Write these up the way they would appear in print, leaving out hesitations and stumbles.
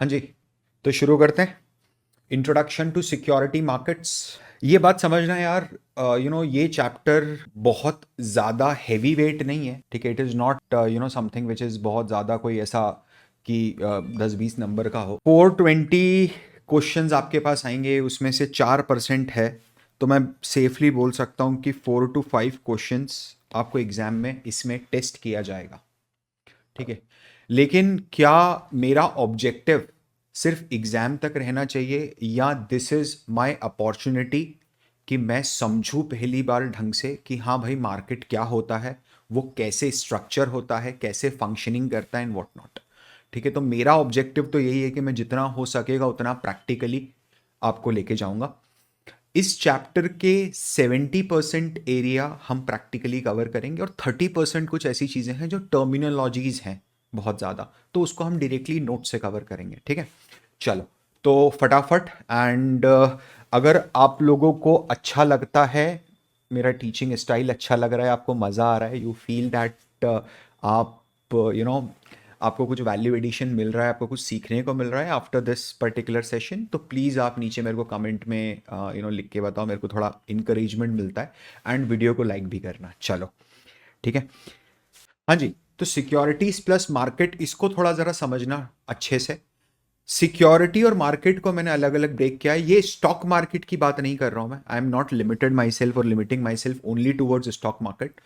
हाँ जी, तो शुरू करते हैं। Introduction to security markets. ये बात समझना यार, ये चैप्टर बहुत ज़्यादा हैवी वेट नहीं है, ठीक है। It is not something which is बहुत ज़्यादा कोई ऐसा कि 10-20 नंबर का हो। 420 क्वेश्चंस आपके पास आएंगे, उसमें से 4% है, तो मैं सेफली बोल सकता हूँ कि 4 to 5 क्वेश्चंस आपको एग्जाम में इसमें टेस्ट किया जाएगा, ठीक है। लेकिन क्या मेरा ऑब्जेक्टिव सिर्फ एग्जाम तक रहना चाहिए, या दिस इज माय अपॉर्चुनिटी कि मैं समझूं पहली बार ढंग से कि हाँ भाई मार्केट क्या होता है, वो कैसे स्ट्रक्चर होता है, कैसे फंक्शनिंग करता है एंड व्हाट नॉट, ठीक है। तो मेरा ऑब्जेक्टिव तो यही है कि मैं जितना हो सकेगा उतना प्रैक्टिकली आपको लेके जाऊंगा। इस चैप्टर के 70% एरिया हम प्रैक्टिकली कवर करेंगे, और 30% कुछ ऐसी चीज़ें हैं जो टर्मिनोलॉजीज हैं बहुत ज़्यादा, तो उसको हम डायरेक्टली नोट से कवर करेंगे, ठीक है। चलो, तो फटाफट एंड अगर आप लोगों को अच्छा लगता है, मेरा टीचिंग स्टाइल अच्छा लग रहा है, आपको मज़ा आ रहा है, यू फील दैट आप यू नो आपको कुछ वैल्यू एडिशन मिल रहा है, आपको कुछ सीखने को मिल रहा है आफ्टर दिस पर्टिकुलर सेशन, तो प्लीज़ आप नीचे मेरे को कमेंट में लिख के बताओ, मेरे को थोड़ा इंकरेजमेंट मिलता है। एंड वीडियो को लाइक भी करना। चलो, ठीक है। हाँ जी, तो सिक्योरिटीज प्लस मार्केट, इसको थोड़ा ज़रा समझना अच्छे से। सिक्योरिटी और मार्केट को मैंने अलग अलग ब्रेक किया है। ये स्टॉक मार्केट की बात नहीं कर रहा हूं मैं, I am not limited myself और limiting myself only towards stock market.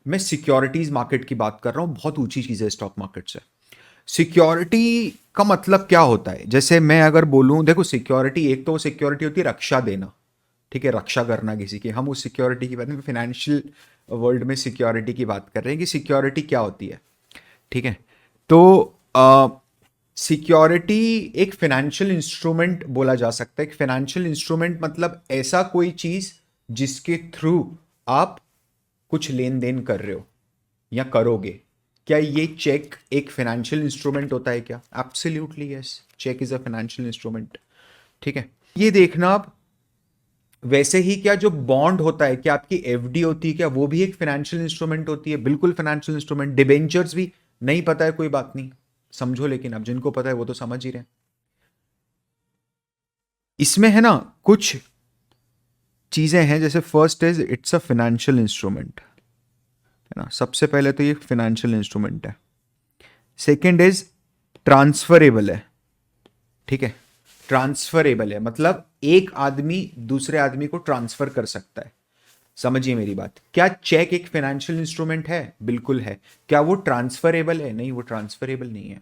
मैं सिक्योरिटीज मार्केट की बात कर रहा हूं, बहुत ऊंची चीज़ है स्टॉक मार्केट से। सिक्योरिटी का मतलब क्या होता है, जैसे मैं अगर बोलूं, देखो सिक्योरिटी, एक तो सिक्योरिटी होती है रक्षा देना, ठीक है, रक्षा करना किसी की, हम उस सिक्योरिटी की बात नहीं, फाइनेंशियल वर्ल्ड में सिक्योरिटी की बात कर रहे हैं कि सिक्योरिटी क्या होती है, ठीक है। तो सिक्योरिटी एक फाइनेंशियल इंस्ट्रूमेंट बोला जा सकता है। एक फाइनेंशियल इंस्ट्रूमेंट मतलब ऐसा कोई चीज जिसके थ्रू आप कुछ लेन देन कर रहे हो या करोगे। क्या ये चेक एक फाइनेंशियल इंस्ट्रूमेंट होता है क्या? Absolutely yes, cheque is a financial instrument, ठीक है। ये देखना आप, वैसे ही क्या जो बॉन्ड होता है, क्या आपकी एफडी होती है, क्या वो भी एक फाइनेंशियल इंस्ट्रूमेंट होती है? बिल्कुल फाइनेंशियल इंस्ट्रूमेंट। डिबेंचर्स भी, नहीं पता है कोई बात नहीं, समझो, लेकिन अब जिनको पता है वो तो समझ ही रहे हैं। इसमें है ना कुछ चीजें हैं, जैसे first is it's a financial instrument, है ना, सबसे पहले तो ये फाइनेंशियल इंस्ट्रूमेंट है। सेकंड इज ट्रांसफरेबल है, ठीक है। ट्रांसफरेबल है मतलब एक आदमी दूसरे आदमी को ट्रांसफर कर सकता है। समझिए मेरी बात, क्या चेक एक फाइनेंशियल इंस्ट्रूमेंट है? बिल्कुल है। क्या वो ट्रांसफरेबल है? नहीं, वो ट्रांसफरेबल नहीं है।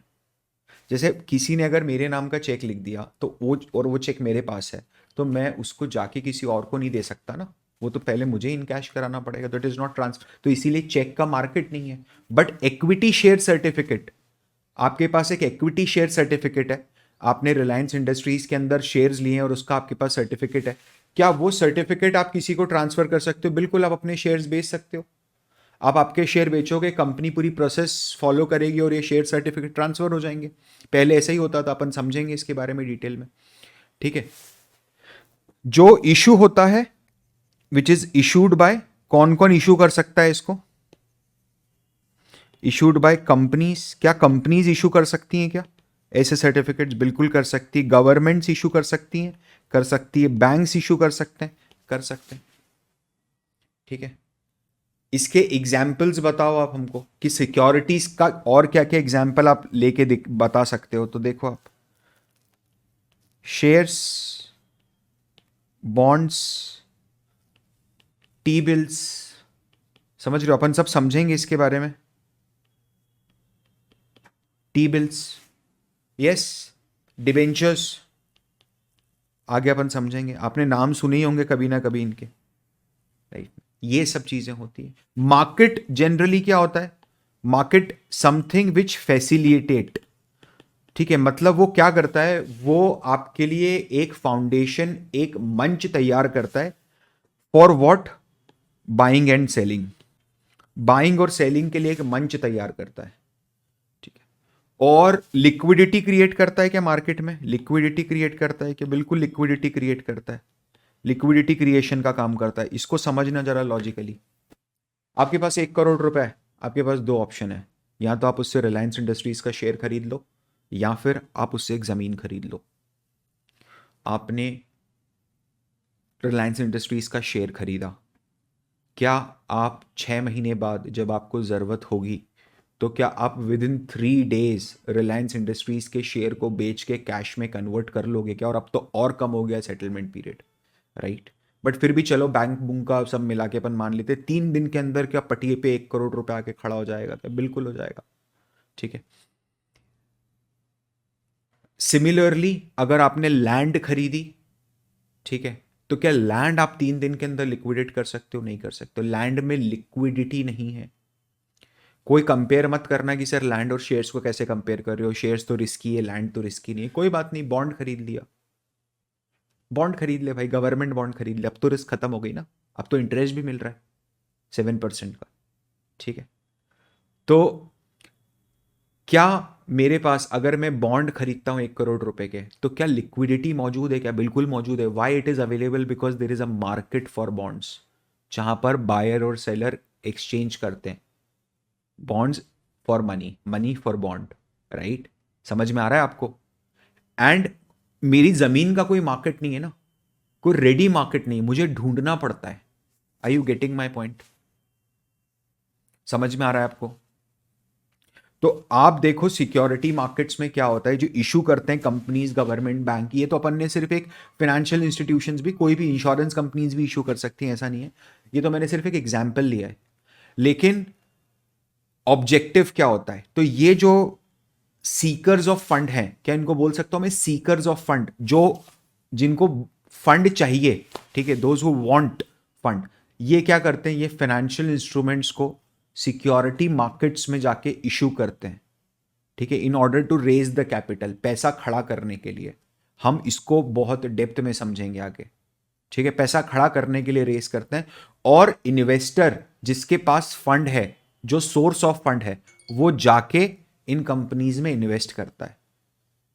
जैसे किसी ने अगर मेरे नाम का चेक लिख दिया तो वो, और वो चेक मेरे पास है, तो मैं उसको जाके किसी और को नहीं दे सकता ना, वो तो पहले मुझे इन कैश कराना पड़ेगा, तो इट इज नॉट ट्रांसफर, तो इसीलिए चेक का मार्केट नहीं है। बट इक्विटी शेयर सर्टिफिकेट, आपके पास एक इक्विटी शेयर सर्टिफिकेट है, आपने रिलायंस इंडस्ट्रीज के अंदर शेयर्स लिए हैं और उसका आपके पास सर्टिफिकेट है, क्या वो सर्टिफिकेट आप किसी को ट्रांसफर कर सकते हो? बिल्कुल, आप अपने शेयर्स बेच सकते हो। आप आपके शेयर बेचोगे, कंपनी पूरी प्रोसेस फॉलो करेगी और ये शेयर सर्टिफिकेट ट्रांसफर हो जाएंगे। पहले ऐसा ही होता था, अपन समझेंगे इसके बारे में डिटेल में, ठीक है। जो इशू होता है विच इज इशूड बाय, कौन कौन इशू कर सकता है इसको? इशूड बाय कंपनीज, क्या कंपनीज इशू कर सकती हैं क्या ऐसे सर्टिफिकेट्स? बिल्कुल कर सकती है। गवर्नमेंट्स इशू कर सकती हैं, कर सकती है। बैंक्स इशू कर सकते हैं, कर सकते हैं, ठीक है। इसके एग्जाम्पल्स बताओ आप हमको कि सिक्योरिटीज का और क्या क्या एग्जाम्पल आप लेके बता सकते हो। तो देखो आप, शेयर्स, बॉन्ड्स, टी बिल्स, समझ रहे हो, अपन सब समझेंगे इसके बारे में। टी बिल्स, यस, डिबेंचर्स, आगे अपन समझेंगे, आपने नाम सुने ही होंगे कभी ना कभी इनके, राइट। ये सब चीजें होती है। मार्केट जनरली क्या होता है? मार्केट समथिंग विच फैसिलिटेट, ठीक है, मतलब वो क्या करता है, वो आपके लिए एक फाउंडेशन, एक मंच तैयार करता है for what? Buying and selling. Buying और सेलिंग के लिए एक मंच तैयार करता है, ठीक है। और लिक्विडिटी क्रिएट करता है क्या मार्केट में? लिक्विडिटी क्रिएट करता है क्या? बिल्कुल लिक्विडिटी क्रिएट करता है। लिक्विडिटी क्रिएशन का काम करता है। इसको समझना जरा लॉजिकली। आपके पास 1 करोड़ रुपए है, आपके पास दो ऑप्शन है, या तो आप उससे रिलायंस इंडस्ट्रीज का शेयर खरीद लो, या फिर आप उससे एक ज़मीन खरीद लो। आपने रिलायंस इंडस्ट्रीज़ का शेयर खरीदा, क्या आप 6 महीने बाद जब आपको ज़रूरत होगी तो क्या आप with in 3 days Reliance industries के शेयर को बेच के कैश में कन्वर्ट कर लोगे क्या? और अब तो और कम हो गया सेटलमेंट पीरियड, राइट? बट फिर भी चलो बैंक बुंक का सब मिला के अपन मान लेते 3 दिन के अंदर क्या पटिए पे 1 करोड़ रुपए आके खड़ा हो जाएगा क्या? बिल्कुल हो जाएगा, ठीक है। सिमिलरली अगर आपने लैंड खरीदी, ठीक है, तो क्या लैंड आप 3 दिन के अंदर लिक्विडेट कर सकते हो? नहीं कर सकते। लैंड में लिक्विडिटी नहीं है। कोई कंपेयर मत करना कि सर लैंड और शेयर्स को कैसे कंपेयर कर रहे हो, शेयर्स तो रिस्की है, लैंड तो रिस्की नहीं है। कोई बात नहीं, बॉन्ड खरीद लिया, बॉन्ड खरीद ले भाई, गवर्नमेंट बॉन्ड खरीद ले, अब तो रिस्क खत्म हो गई ना, अब तो इंटरेस्ट भी मिल रहा है 7% का, ठीक है। तो क्या मेरे पास अगर मैं बॉन्ड खरीदता हूं 1 करोड़ रुपए के, तो क्या लिक्विडिटी मौजूद है क्या? बिल्कुल मौजूद है। Why it is available? Because there is a market for bonds, जहां पर बायर और सेलर एक्सचेंज करते हैं। Bonds for money, money for bond, right? समझ में आ रहा है आपको? एंड मेरी जमीन का कोई मार्केट नहीं है ना, कोई रेडी मार्केट नहीं, मुझे ढूंढना पड़ता है। I you getting my point? समझ में आ रहा है आपको? तो आप देखो सिक्योरिटी मार्केट्स में क्या होता है, जो इशू करते हैं कंपनीज, गवर्नमेंट, बैंक, ये तो अपन ने सिर्फ एक फाइनेंशियल इंस्टीट्यूशंस भी, कोई भी इंश्योरेंस कंपनीज भी इशू कर सकती हैं, ऐसा नहीं है। ये तो मैंने सिर्फ एक एग्जाम्पल लिया है। लेकिन ऑब्जेक्टिव क्या होता है? तो ये जो सीकर्स ऑफ फंड हैं, क्या इनको बोल सकता हूं मैं सीकर्स ऑफ फंड? जो जिनको फंड चाहिए, ठीक है, दोज हु वांट फंड, ये क्या करते हैं? ये फाइनेंशियल इंस्ट्रूमेंट्स को सिक्योरिटी मार्केट्स में जाके इशू करते हैं, ठीक है, in order to raise the capital, पैसा खड़ा करने के लिए। हम इसको बहुत डेप्थ में समझेंगे आगे, ठीक है। पैसा खड़ा करने के लिए रेस करते हैं, और इन्वेस्टर जिसके पास फंड है, जो सोर्स ऑफ फंड है, वो जाके इन कंपनीज में इन्वेस्ट करता है।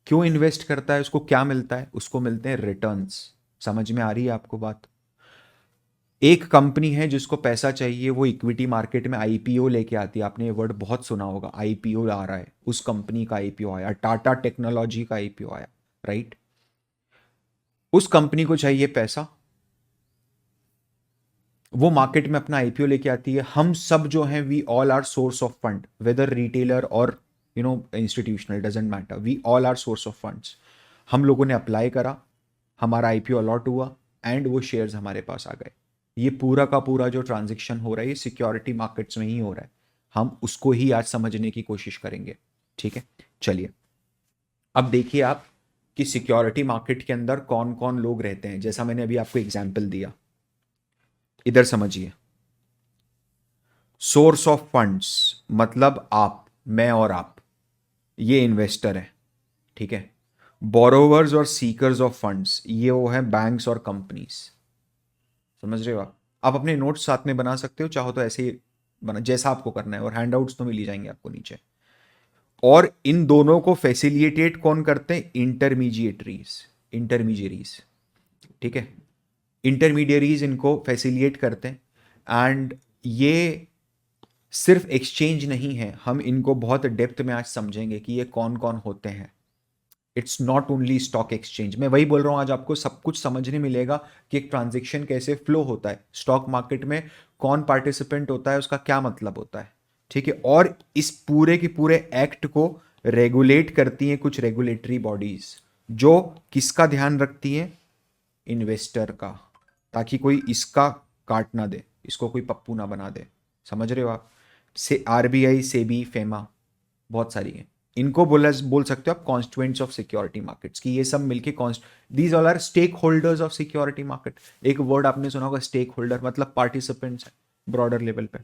क्यों इन्वेस्ट करता है? उसको क्या मिलता है? उसको मिलते हैं रिटर्न्स। समझ में आ रही है आपको बात? एक कंपनी है जिसको पैसा चाहिए, वो इक्विटी मार्केट में आईपीओ लेके आती है। आपने ये वर्ड बहुत सुना होगा, आईपीओ आ रहा है, उस कंपनी का आईपीओ आया, टाटा टेक्नोलॉजी का आईपीओ आया, राइट? उस कंपनी को चाहिए पैसा, वो मार्केट में अपना आईपीओ लेके आती है। हम सब जो हैं, we all are source of fund, whether retailer और institutional, doesn't matter, we all are source of funds. हम लोगों ने अप्लाई करा, हमारा आईपीओ अलॉट हुआ, एंड वो शेयर्स हमारे पास आ गए। ये पूरा का पूरा जो ट्रांजेक्शन हो रहा है, ये सिक्योरिटी मार्केट्स में ही हो रहा है। हम उसको ही आज समझने की कोशिश करेंगे, ठीक है। चलिए, अब देखिए आप कि सिक्योरिटी मार्केट के अंदर कौन कौन लोग रहते हैं, जैसा मैंने अभी आपको एग्जाम्पल दिया। इधर समझिए, सोर्स ऑफ फंड्स मतलब आप, मैं और आप, ये इन्वेस्टर है, ठीक है। बोरोवर्स और सीकर्स ऑफ फंड्स, ये वो है बैंक्स और कंपनीज। समझ रहे हो आप अपने नोट्स साथ में बना सकते हो, चाहो तो ऐसे ही बना, जैसा आपको करना है, और हैंडआउट्स तो मिल ही जाएंगे आपको नीचे। और इन दोनों को फैसिलिटेट कौन करते हैं? इंटरमीडिएटरीज, इंटरमीडियरीज, ठीक है। इंटरमीडियरीज इनको फैसिलिटेट करते हैं। एंड ये सिर्फ एक्सचेंज नहीं है, हम इनको बहुत डेप्थ में आज समझेंगे कि ये कौन कौन होते हैं। It's not only stock exchange. मैं वही बोल रहा हूं, आज आपको सब कुछ समझने मिलेगा कि एक ट्रांजेक्शन कैसे फ्लो होता है, स्टॉक मार्केट में कौन पार्टिसिपेंट होता है, उसका क्या मतलब होता है, ठीक है। और इस पूरे के पूरे एक्ट को रेगुलेट करती हैं कुछ रेगुलेटरी बॉडीज, जो किसका ध्यान रखती हैं? इन्वेस्टर का, ताकि कोई इसका काट ना दे, इसको कोई पप्पू ना बना दे। समझ रहे हो आप? से आरबीआई, सेबी, फेमा, बहुत सारी हैं। इनको बोल सकते हो आप कॉन्स्टिट्यूएंट्स ऑफ सिक्योरिटी मार्केट्स, की ये सब मिलके these all are stakeholders of security market. एक वर्ड आपने सुना होगा स्टेक होल्डर, मतलब पार्टिसिपेंट्स है ब्रॉडर लेवल पे,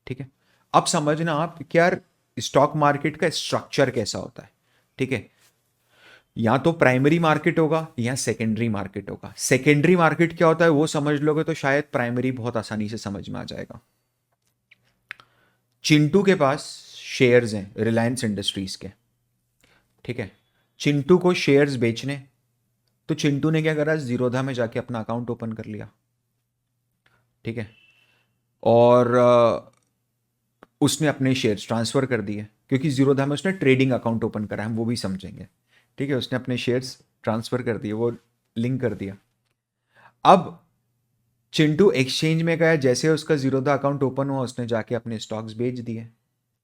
ठीक है। अब समझना आप कि यार स्टॉक मार्केट का स्ट्रक्चर कैसा होता है, ठीक है। या तो प्राइमरी मार्केट होगा या सेकेंडरी मार्केट होगा। सेकेंडरी मार्केट क्या होता है वो समझ लोगे तो शायद प्राइमरी बहुत आसानी से समझ में आ जाएगा। चिंटू के पास शेयर्स हैं रिलायंस इंडस्ट्रीज के, ठीक है। चिंटू को शेयर्स बेचने, तो चिंटू ने क्या करा? जीरोधा में जाके अपना अकाउंट ओपन कर लिया, ठीक है। और उसने अपने शेयर्स ट्रांसफर कर दिए। क्योंकि जीरोधा में उसने ट्रेडिंग अकाउंट ओपन करा है, हम वो भी समझेंगे। ठीक है, उसने अपने शेयर्स ट्रांसफर कर दिए, वो लिंक कर दिया। अब चिंटू एक्सचेंज में गया, जैसे उसका जीरोधा अकाउंट ओपन हुआ उसने जाके अपने स्टॉक्स बेच दिए,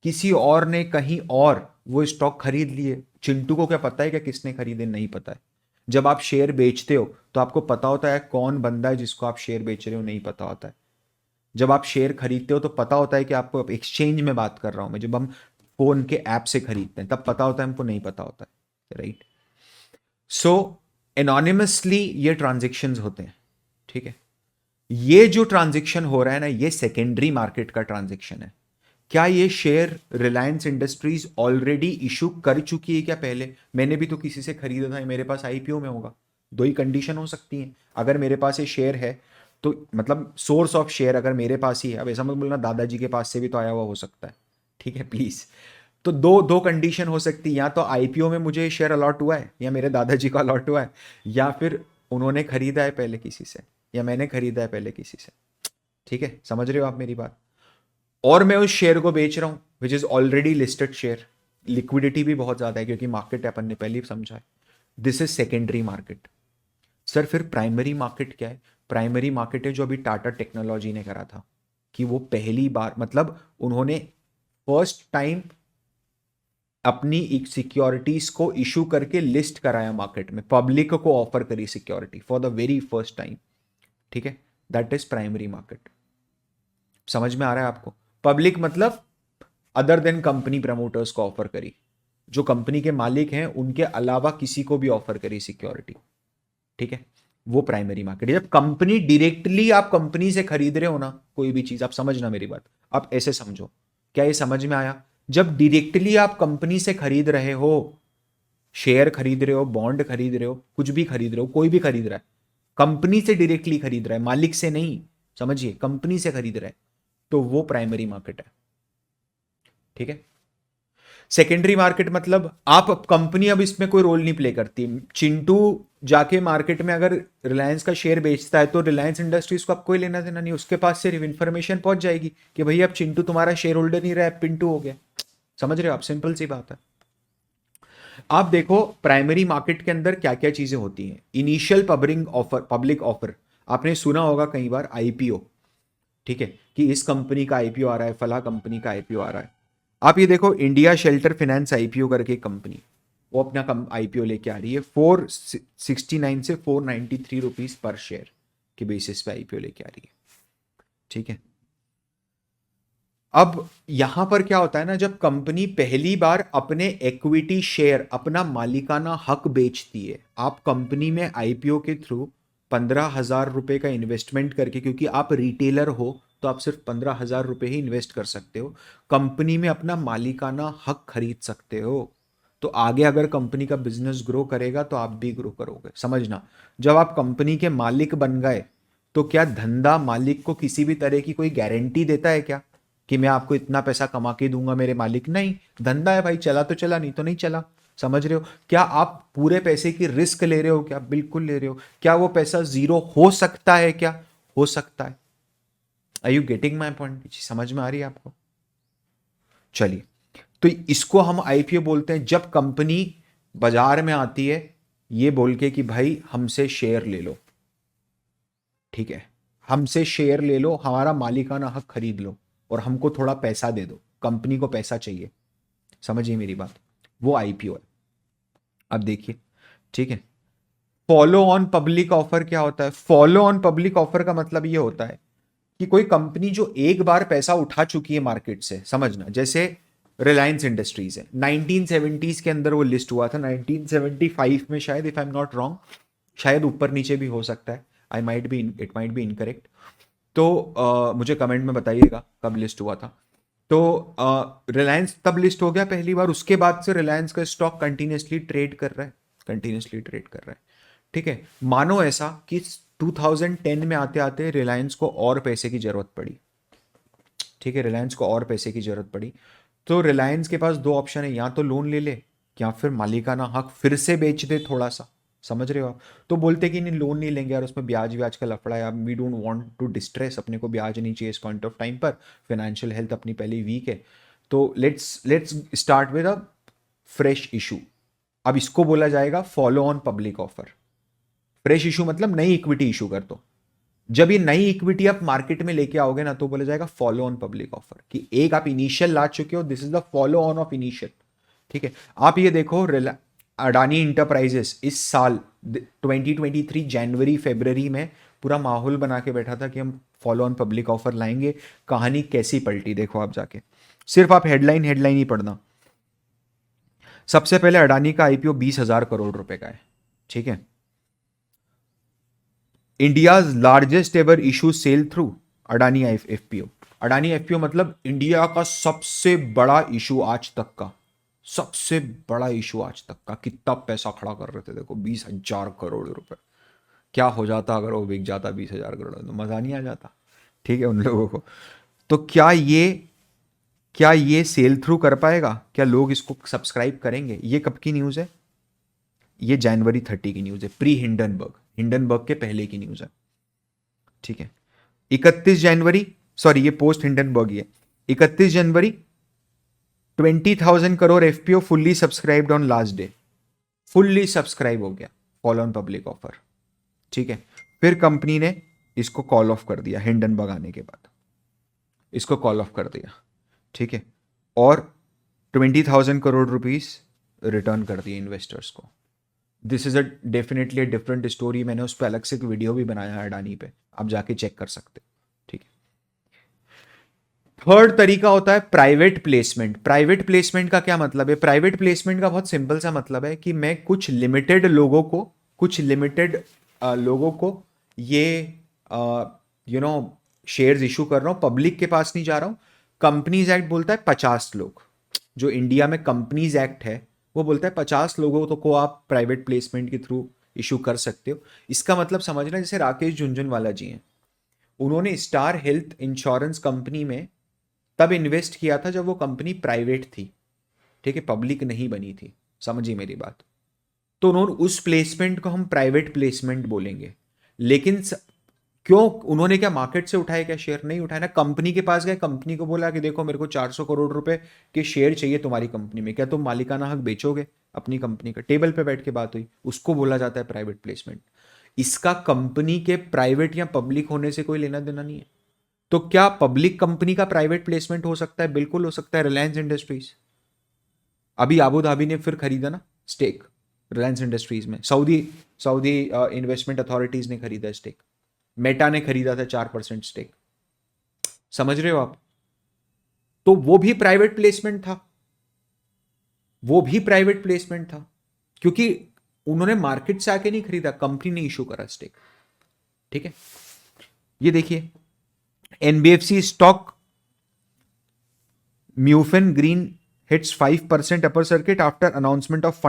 किसी और ने कहीं और वो स्टॉक खरीद लिए। चिंटू को क्या पता है कि किसने खरीदे, नहीं पता है। जब आप शेयर बेचते हो तो आपको पता होता है कौन बंदा है जिसको आप शेयर बेच रहे हो, नहीं पता होता है। जब आप शेयर खरीदते हो तो पता होता है कि आपको, एक्सचेंज में बात कर रहा हूं मैं, जब हम फोन के ऐप से खरीदते हैं तब पता होता है, हमको नहीं पता होता है, राइट। सो एनोनिमसली ये ट्रांजेक्शन्स होते हैं, ठीक है। ये जो ट्रांजेक्शन हो रहा है ना, ये सेकेंडरी मार्केट का ट्रांजेक्शन है। क्या ये share Reliance industries already issue कर चुकी है क्या पहले? मैंने भी तो किसी से खरीदा था, मेरे पास आईपीओ में होगा। दो ही कंडीशन हो सकती हैं। अगर मेरे पास ये शेयर है तो मतलब सोर्स ऑफ शेयर अगर मेरे पास ही है, अब ऐसा मत बोलना दादाजी के पास से भी तो आया हुआ हो सकता है, ठीक है प्लीज। तो दो दो कंडीशन हो सकती है, या तो आईपीओ में मुझे शेयर अलॉट हुआ है, या मेरे दादाजी को अलॉट हुआ है, या फिर उन्होंने खरीदा है पहले किसी से, या मैंने खरीदा है पहले किसी से। ठीक है, समझ रहे हो आप मेरी बात? और मैं उस शेयर को बेच रहा हूं which is already listed share, liquidity भी बहुत ज्यादा है क्योंकि मार्केट अपन ने पहले ही समझा है। This is secondary market. Sir फिर प्राइमरी मार्केट क्या है? प्राइमरी मार्केट है जो अभी टाटा टेक्नोलॉजी ने करा था, कि वो पहली बार, मतलब उन्होंने फर्स्ट टाइम अपनी एक सिक्योरिटीज को इशू करके लिस्ट कराया मार्केट में, पब्लिक को ऑफर करी security for the very first time. ठीक है, दैट इज प्राइमरी मार्केट। समझ में आ रहा है आपको? पब्लिक मतलब अदर देन कंपनी प्रमोटर्स को ऑफर करी, जो कंपनी के मालिक हैं उनके अलावा किसी को भी ऑफर करी सिक्योरिटी। ठीक है, वो प्राइमरी मार्केट है। जब कंपनी डायरेक्टली, आप कंपनी से खरीद रहे हो ना कोई भी चीज, आप समझना मेरी बात, आप ऐसे समझो। क्या ये समझ में आया? जब डायरेक्टली आप कंपनी से खरीद रहे हो, शेयर खरीद रहे हो, बॉन्ड खरीद रहे हो, कुछ भी खरीद रहे हो, कोई भी खरीद रहा है, कंपनी से डायरेक्टली खरीद रहा है, मालिक से नहीं, समझिए, कंपनी से खरीद रहा है, तो वो प्राइमरी मार्केट है। ठीक है। सेकेंडरी मार्केट मतलब आप, कंपनी अब इसमें कोई रोल नहीं प्ले करती। चिंटू जाके मार्केट में अगर रिलायंस का शेयर बेचता है तो रिलायंस इंडस्ट्रीज को अब कोई लेना देना नहीं, उसके पास सिर्फ इंफॉर्मेशन पहुंच जाएगी कि भैया अब चिंटू तुम्हारा शेयर होल्डर नहीं रहा है, पिंटू हो गया। समझ रहे हो आप? सिंपल सी बात है। आप देखो प्राइमरी मार्केट के अंदर क्या क्या चीजें होती हैं। इनिशियल पब्लिक ऑफर, आपने सुना होगा कई बार आईपीओ। ठीक है, कि इस कंपनी का आईपीओ आ रहा है, फला कंपनी का आईपीओ आ रहा है। आप ये देखो, इंडिया शेल्टर फाइनेंस आईपीओ करके कंपनी, वो अपना कम आईपीओ लेके आ रही है, 469 से 493 रुपीज पर शेयर के बेसिस पे आईपीओ लेके आ रही है। ठीक है। अब यहां पर क्या होता है ना, जब कंपनी पहली बार अपने इक्विटी शेयर, अपना मालिकाना हक बेचती है, आप कंपनी में आईपीओ के थ्रू 15,000 रुपए का इन्वेस्टमेंट करके, क्योंकि आप रिटेलर हो तो आप सिर्फ 15,000 रुपए ही इन्वेस्ट कर सकते हो, कंपनी में अपना मालिकाना हक खरीद सकते हो। तो आगे अगर कंपनी का बिजनेस ग्रो करेगा तो आप भी ग्रो करोगे। समझना, जब आप कंपनी के मालिक बन गए तो क्या धंधा मालिक को किसी भी तरह की कोई गारंटी देता है क्या, कि मैं आपको इतना पैसा कमा के दूंगा मेरे मालिक? नहीं, धंधा है भाई, चला तो चला, नहीं तो नहीं चला। समझ रहे हो? क्या आप पूरे पैसे की रिस्क ले रहे हो क्या? बिल्कुल ले रहे हो। क्या वो पैसा जीरो हो सकता है क्या? हो सकता है। Are you getting my point? समझ में आ रही है आपको? चलिए, तो इसको हम आईपीओ बोलते हैं, जब कंपनी बाजार में आती है ये बोल के कि भाई हमसे शेयर ले लो। ठीक है, हमसे शेयर ले लो, हमारा मालिकाना हक खरीद लो, और हमको थोड़ा पैसा दे दो, कंपनी को पैसा चाहिए। समझिए मेरी बात, वो आईपीओ है। अब देखिए, ठीक है, फॉलो ऑन पब्लिक ऑफर क्या होता है? फॉलो ऑन पब्लिक ऑफर का मतलब ये होता है कि कोई कंपनी जो एक बार पैसा उठा चुकी है मार्केट से, समझना, जैसे रिलायंस इंडस्ट्रीज है, 1970s के अंदर वो लिस्ट हुआ था, 1975 में शायद, if I am not wrong, शायद ऊपर नीचे भी हो सकता है, I might be, it might be incorrect. तो मुझे कमेंट में बताइएगा कब लिस्ट हुआ था। तो रिलायंस तब लिस्ट हो गया पहली बार, उसके बाद से रिलायंस का स्टॉक कंटिन्यूसली ट्रेड कर रहा है, कंटिन्यूसली ट्रेड कर रहा है। ठीक है, मानो ऐसा कि 2010 में आते आते रिलायंस को और पैसे की जरूरत पड़ी। ठीक है, रिलायंस को और पैसे की जरूरत पड़ी, तो रिलायंस के पास दो ऑप्शन है, या तो लोन ले ले, या फिर मालिकाना हक फिर से बेच दे थोड़ा सा। समझ रहे हो आप? तो बोलते कि नहीं, लोन नहीं लेंगे यार, उसमें ब्याज व्याज का लफड़ा है, we don't want to distress, अपने को ब्याज नहीं चाहिए इस पॉइंट ऑफ टाइम पर, फाइनेंशियल हेल्थ अपनी पहले वीक है। तो let's start with a fresh issue. अब इसको बोला जाएगा follow on public offer. Fresh issue मतलब नई इक्विटी इशू कर दो। जब ये नई इक्विटी आप मार्केट में लेके आओगे ना, तो बोला जाएगा फॉलो ऑन पब्लिक ऑफर, कि एक आप इनिशियल ला चुके हो, this is the follow on off initial. ठीक है, आप ये देखो अडानी इंटरप्राइजेस इस साल 2023 जनवरी फरवरी में पूरा माहौल बना के बैठा था कि हम फॉलो ऑन पब्लिक ऑफर लाएंगे। कहानी कैसी पलटी देखो आप जाके, सिर्फ आप हेडलाइन हेडलाइन ही पढ़ना। सबसे पहले अडानी का आईपीओ 20,000 करोड़ रुपए का है। ठीक है, India's largest ever issue sale through Adani FPO. Adani FPO मतलब इंडिया का सबसे बड़ा इशू आज तक का, सबसे बड़ा इशू आज तक का। कितना पैसा खड़ा कर रहे थे देखो, 20,000 करोड़ रुपए। क्या हो जाता अगर वो बिक जाता 20,000 करोड़, तो मजा नहीं आ जाता। ठीक है, उन लोगों को। तो क्या ये सेल थ्रू कर पाएगा? क्या लोग इसको सब्सक्राइब करेंगे? ये कब की न्यूज़ है? ये जनवरी 30 की न्यूज़ है, प्री हिंडनबर्ग के पहले की न्यूज़ है। ठीक है, 31 जनवरी, सॉरी ये पोस्ट हिंडनबर्ग ही है। 31 जनवरी 20,000 crore FPO fully subscribed on last day. Fully subscribe हो गया कॉल ऑन पब्लिक ऑफर। ठीक है, फिर कंपनी ने इसको कॉल ऑफ कर दिया, हिंडनबर्ग आने के बाद इसको कॉल ऑफ कर दिया। ठीक है, और 20,000 करोड़ रुपीस रिटर्न कर दिए इन्वेस्टर्स को। This is a definitely different story. मैंने उस पर अलग से एक वीडियो भी बनाया है अडानी पे, आप जाके चेक कर सकते हो। ठीक है, थर्ड तरीका होता है प्राइवेट प्लेसमेंट। प्राइवेट प्लेसमेंट का क्या मतलब है? प्राइवेट प्लेसमेंट का बहुत सिंपल सा मतलब है कि मैं कुछ लिमिटेड लोगों को ये शेयर्स इशू कर रहा हूं, पब्लिक के पास नहीं जा रहा हूं। कंपनीज एक्ट बोलता है 50 लोग, जो इंडिया में कंपनीज एक्ट है वो बोलता है 50 लोगों तो को आप प्राइवेट प्लेसमेंट के थ्रू इशू कर सकते हो। इसका मतलब समझना, जैसे राकेश झुनझुनवाला जी हैं, उन्होंने स्टार हेल्थ इंश्योरेंस कंपनी में तब इन्वेस्ट किया था जब वो कंपनी प्राइवेट थी। ठीक है, पब्लिक नहीं बनी थी। समझिए मेरी बात। तो उन्होंने उस प्लेसमेंट को हम प्राइवेट प्लेसमेंट बोलेंगे। लेकिन क्यों उन्होंने क्या मार्केट से उठाए? क्या शेयर नहीं उठाए ना, कंपनी के पास गए, कंपनी को बोला कि देखो मेरे को 400 करोड़ रुपए के शेयर चाहिए तुम्हारी कंपनी में, क्या तुम मालिकाना हक बेचोगे अपनी कंपनी का? टेबल पे बैठ के बात हुई, उसको बोला जाता है प्राइवेट प्लेसमेंट। इसका कंपनी के प्राइवेट या पब्लिक होने से कोई लेना देना नहीं है। तो क्या पब्लिक कंपनी का प्राइवेट प्लेसमेंट हो सकता है? बिल्कुल हो सकता है। रिलायंस इंडस्ट्रीज, अभी आबू धाबी ने फिर खरीदा ना स्टेक रिलायंस इंडस्ट्रीज में, सऊदी सऊदी इन्वेस्टमेंट अथॉरिटीज ने खरीदा स्टेक। मेटा ने खरीदा था 4% स्टेक। समझ रहे हो आप? तो वो भी प्राइवेट प्लेसमेंट था, वो भी प्राइवेट प्लेसमेंट था, क्योंकि उन्होंने मार्केट से आके नहीं खरीदा, कंपनी ने इशू करा स्टेक। ठीक है, ये देखिए NBFC stock Mufin Green hits 5% upper circuit after announcement of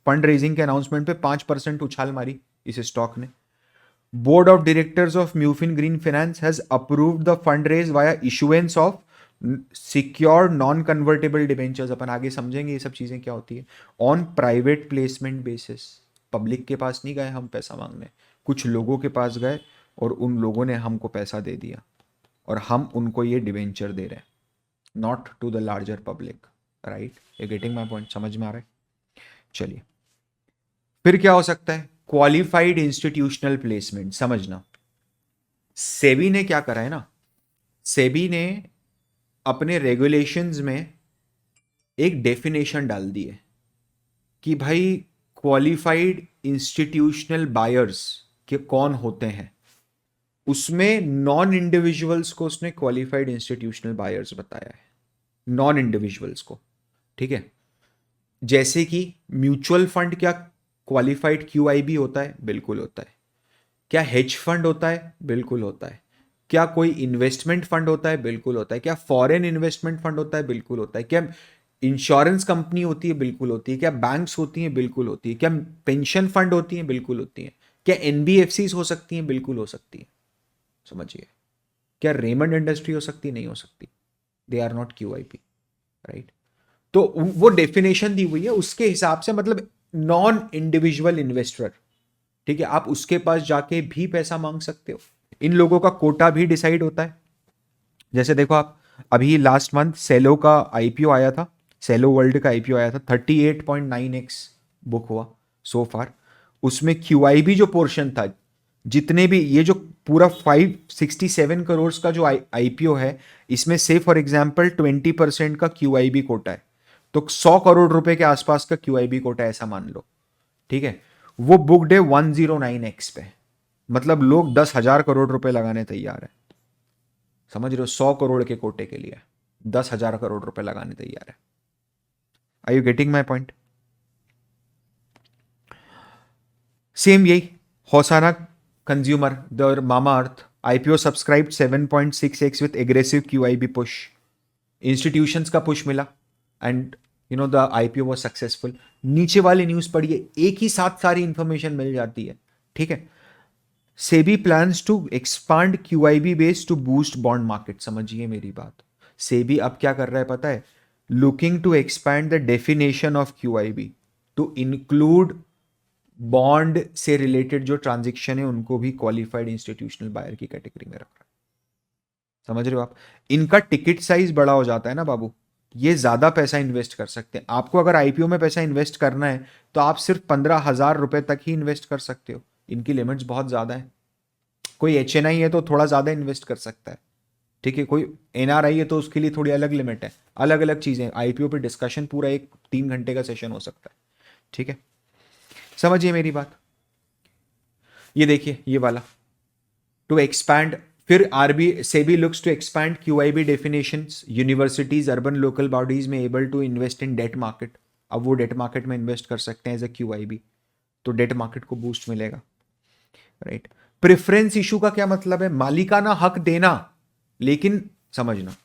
fund raising के अनाउंसमेंट पे 5% उछाल मारी इस स्टॉक ने। Board of directors of Mufin Green Finance has approved the fund raise via issuance of secured non convertible debentures. अपन आगे समझेंगे ये सब चीजें क्या होती है। On private placement basis, public के पास नहीं गए हम पैसा मांगने, कुछ लोगों के पास गए और उन लोगों ने हमको पैसा दे दिया और हम उनको ये डिबेंचर दे रहे हैं, not to the larger public. Right, ये गेटिंग माई पॉइंट? समझ में आ रहा है? चलिए, फिर क्या हो सकता है? Qualified institutional placement. समझना, सेबी ने क्या करा है ना, सेबी ने अपने रेगुलेशंस में एक डेफिनेशन डाल दी है कि भाई क्वालिफाइड इंस्टीट्यूशनल बायर्स के कौन होते हैं। उसमें नॉन इंडिविजुअल्स को उसने क्वालिफाइड इंस्टीट्यूशनल बायर्स बताया है, नॉन इंडिविजुअल्स को। ठीक है, जैसे कि म्यूचुअल फंड क्या क्वालिफाइड क्यूआईबी होता है? बिल्कुल होता है। क्या हेज फंड होता है? बिल्कुल होता है। क्या कोई इन्वेस्टमेंट फंड होता है? बिल्कुल होता है। क्या फॉरेन इन्वेस्टमेंट फंड होता है? बिल्कुल होता है। क्या इंश्योरेंस कंपनी होती है? बिल्कुल होती है। क्या बैंक्स होती हैं? बिल्कुल होती है। क्या पेंशन फंड होती हैं? बिल्कुल होती हैं। क्या एनबीएफसी हो सकती हैं? बिल्कुल हो सकती है। समझिए, क्या रेमंड इंडस्ट्री हो सकती? नहीं हो सकती। They are not QIP. Right, तो वो डेफिनेशन दी हुई है, उसके हिसाब से मतलब नॉन इंडिविजुअल इन्वेस्टर। ठीक है, आप उसके पास जाके भी पैसा मांग सकते हो। इन लोगों का कोटा भी डिसाइड होता है। जैसे देखो आप अभी लास्ट मंथ सेलो का आईपीओ आया था, सेलो वर्ल्ड का आईपीओ आया था, 38.9x बुक हुआ सो फार। उसमें क्यूआईबी जो पोर्शन था, जितने भी ये जो पूरा 567 करोड़ का जो आईपीओ है, इसमें से फॉर एग्जांपल 20% का क्यूआईबी कोटा है, तो 100 करोड़ रुपए के आसपास का क्यूआईबी कोटा है, ऐसा मान लो, ठीक है। वो बुकड है 109x पे, मतलब लोग 10,000 करोड़ रुपए लगाने तैयार है, समझ रहे हो, 100 करोड़ के कोटे के लिए 10,000 करोड़ रुपए लगाने तैयार है। I you getting my point? Same यही होसाना consumer, the Mamaearth IPO subscribe 7.6x with aggressive QIB push, institutions का पुश मिला and you know the IPO was successful. नीचे वाली न्यूज पढ़िए, एक ही साथ सारी इंफॉर्मेशन मिल जाती है, ठीक है। SEBI plans to expand QIB base to boost bond market, समझिए मेरी बात। सेबी अब क्या कर रहा है पता है, looking to expand the definition of QIB to include bond से रिलेटेड जो ट्रांजेक्शन है उनको भी क्वालिफाइड इंस्टीट्यूशनल बायर की कैटेगरी में रख रहा है, समझ रहे हो आप। इनका टिकट साइज बड़ा हो जाता है ना बाबू, ये ज्यादा पैसा इन्वेस्ट कर सकते हैं। आपको अगर आईपीओ में पैसा इन्वेस्ट करना है तो आप सिर्फ 15,000 रुपए तक ही इन्वेस्ट कर सकते हो, इनकी लिमिट्स बहुत ज्यादा है। कोई एचएनआई है तो थोड़ा ज्यादा इन्वेस्ट कर सकता है, ठीक है। कोई एनआरआई है तो उसके लिए थोड़ी अलग लिमिट है, अलग अलग चीजें। आईपीओ पे डिस्कशन पूरा एक 3 घंटे का सेशन हो सकता है, ठीक है, समझिए मेरी बात। ये देखिए ये वाला टू एक्सपैंड, फिर आरबी SEBI looks to expand QIB definitions, universities urban local bodies में able to invest in debt market. अब वो डेट मार्केट में इन्वेस्ट कर सकते हैं एज अ क्यूआईबी, तो डेट मार्केट को बूस्ट मिलेगा, राइट। प्रेफरेंस इशू का क्या मतलब है, मालिकाना हक देना, लेकिन समझना,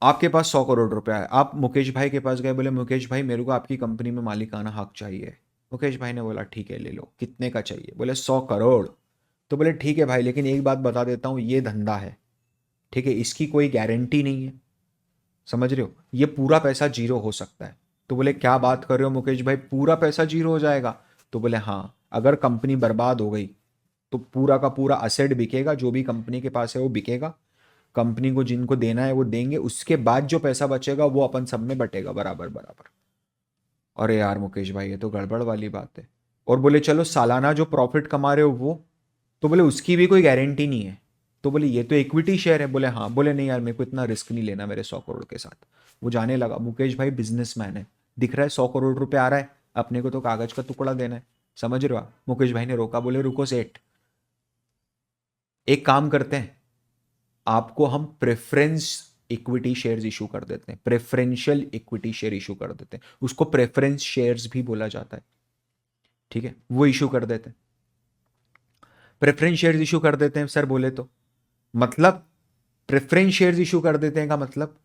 आपके पास 100 करोड़ रुपया है, आप मुकेश भाई के पास गए, बोले मुकेश भाई मेरे को आपकी कंपनी में मालिकाना हक चाहिए। मुकेश भाई ने बोला ठीक है ले लो, कितने का चाहिए, बोले 100 करोड़। तो बोले ठीक है भाई, लेकिन एक बात बता देता हूं, ये धंधा है, ठीक है, इसकी कोई गारंटी नहीं है, समझ रहे हो, ये पूरा पैसा जीरो हो सकता है। तो बोले क्या बात कर रहे हो मुकेश भाई, पूरा पैसा जीरो हो जाएगा? तो बोले हाँ, अगर कंपनी बर्बाद हो गई तो पूरा का पूरा असेट बिकेगा, जो भी कंपनी के पास है वो बिकेगा, कंपनी को जिनको देना है वो देंगे, उसके बाद जो पैसा बचेगा वो अपन सब में बटेगा बराबर बराबर। अरे यार मुकेश भाई ये तो गड़बड़ वाली बात है। और बोले चलो सालाना जो प्रॉफिट कमा रहे हो वो, तो बोले उसकी भी कोई गारंटी नहीं है। तो बोले ये तो इक्विटी शेयर है, बोले हाँ। बोले नहीं यार मेरे को इतना रिस्क नहीं लेना मेरे 100 करोड़ के साथ। वो जाने लगा, मुकेश भाई बिजनेसमैन है, दिख रहा है 100 करोड़ रुपए आ रहा है, अपने को तो कागज का टुकड़ा देना है, समझ रहे हो आप। मुकेश भाई ने रोका, बोले रुको सेठ, एक काम करते हैं, आपको हम प्रेफरेंस इक्विटी शेयर्स इशू कर देते हैं, प्रेफरेंशियल इक्विटी शेयर इशू कर देते हैं, उसको प्रेफरेंस शेयर्स भी बोला जाता है, ठीक है, वो इशू कर देते हैं। प्रेफरेंस शेयर्स इशू कर देते हैं सर, बोले तो मतलब प्रेफरेंस शेयर्स इशू कर देते हैं का मतलब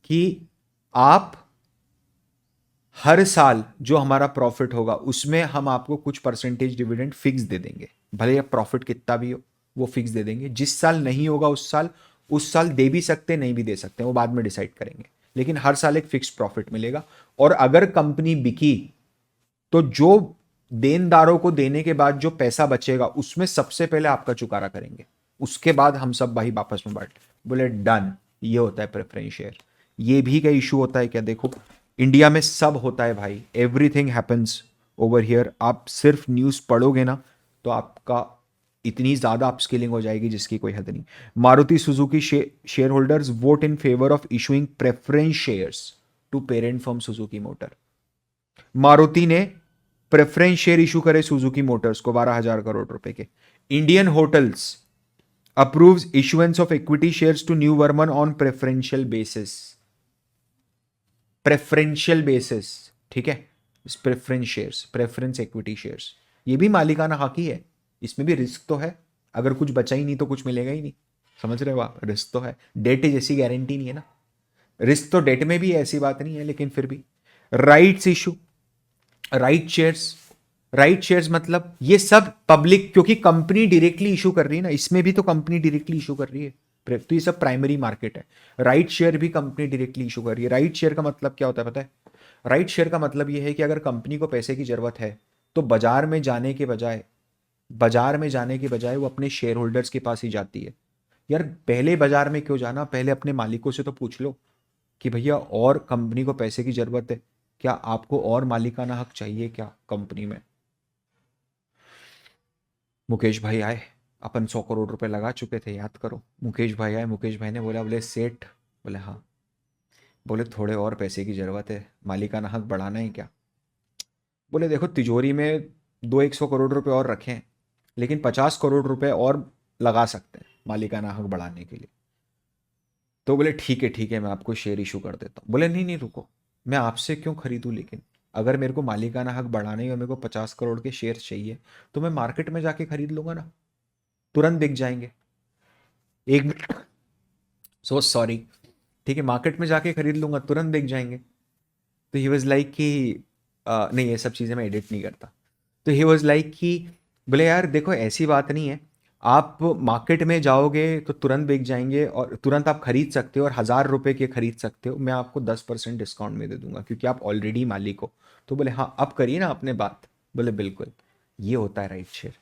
कि आप हर साल जो हमारा प्रॉफिट होगा उसमें हम आपको कुछ परसेंटेज डिविडेंड फिक्स दे देंगे, भले अब प्रॉफिट कितना भी हो वो फिक्स दे देंगे। जिस साल नहीं होगा उस साल दे भी सकते नहीं भी दे सकते, वो बाद में डिसाइड करेंगे, लेकिन हर साल एक फिक्स प्रॉफिट मिलेगा। और अगर कंपनी बिकी तो जो देनदारों को देने के बाद जो पैसा बचेगा उसमें सबसे पहले आपका चुकारा करेंगे, उसके बाद हम सब भाई वापस में बांट। बोले डन, ये होता है प्रेफरेंस शेयर। ये भी क्या इशू होता है क्या, देखो इंडिया में सब होता है भाई, एवरीथिंग हैपेंस ओवर हियर। आप सिर्फ न्यूज़ पढ़ोगे ना तो आपका इतनी ज़्यादा अपस्किलिंग हो जाएगी जिसकी कोई हद नहीं। Maruti Suzuki shareholders vote in favour of issuing preference shares to parent firm Suzuki Motor. Maruti ने प्रेफरेंस शेयर इशू करे सुजुकी मोटर्स को 12,000 करोड़ रुपए के। Indian Hotels approves issuance of equity shares to new Verman on preferential basis, preferential basis, ठीक है। Preference shares, preference equity shares, ये भी मालिकाना हक ही है, इसमें भी रिस्क तो है, अगर कुछ बचा ही नहीं तो कुछ मिलेगा ही नहीं, समझ रहे हो आप। रिस्क तो है, डेट जैसी गारंटी नहीं है ना, रिस्क तो डेट में भी है, ऐसी बात नहीं है, लेकिन फिर भी। Rights issue, right shares, right shares मतलब ये सब पब्लिक, क्योंकि कंपनी डायरेक्टली इशू कर रही है ना, इसमें भी तो कंपनी डायरेक्टली इशू कर रही है, तो ये सब प्राइमरी मार्केट है। राइट शेयर भी कंपनी डायरेक्टली इशू कर रही है। राइट शेयर का मतलब क्या होता है पता है, राइट शेयर का मतलब ये है कि अगर कंपनी को पैसे की जरूरत है तो बाजार में जाने के बजाय वो अपने शेयर होल्डर्स के पास ही जाती है, यार पहले बाजार में क्यों जाना, पहले अपने मालिकों से तो पूछ लो कि भैया और कंपनी को पैसे की जरूरत है क्या, आपको और मालिकाना हक चाहिए क्या कंपनी में। मुकेश भाई आए, अपन 100 करोड़ रुपए लगा चुके थे, याद करो। मुकेश भाई आए, मुकेश भाई ने बोला, बोले सेठ, बोले हाँ, बोले थोड़े और पैसे की ज़रूरत है, मालिकाना हक बढ़ाना है क्या। बोले देखो तिजोरी में 200-100 करोड़ रुपए और रखें, लेकिन 50 करोड़ रुपए और लगा सकते हैं मालिकाना हक बढ़ाने के लिए। तो बोले ठीक है मैं आपको शेयर इशू कर देता हूँ। बोले नहीं नहीं रुको, मैं आपसे क्यों खरीदूँ, लेकिन अगर मेरे को मालिकाना हक बढ़ाने ही और मेरे को 50 करोड़ के शेयर चाहिए तो मैं मार्केट में जाके खरीद लूंगा ना, तुरंत बिक जाएंगे। एक मिनट, सो सॉरी, ठीक है मार्केट में जाके खरीद लूंगा, तुरंत बिक जाएंगे। तो ही वॉज लाइक कि नहीं ये सब चीज़ें मैं एडिट नहीं करता। तो ही वॉज लाइक कि बोले यार देखो ऐसी बात नहीं है, आप मार्केट में जाओगे तो तुरंत बिक जाएंगे और तुरंत आप खरीद सकते हो और 1,000 रुपए के खरीद सकते हो, मैं आपको 10% डिस्काउंट में दे दूंगा क्योंकि आप ऑलरेडी मालिक हो। तो बोले हाँ अब करिए ना आपने बात। बोले बिल्कुल, ये होता है राइट शेयर।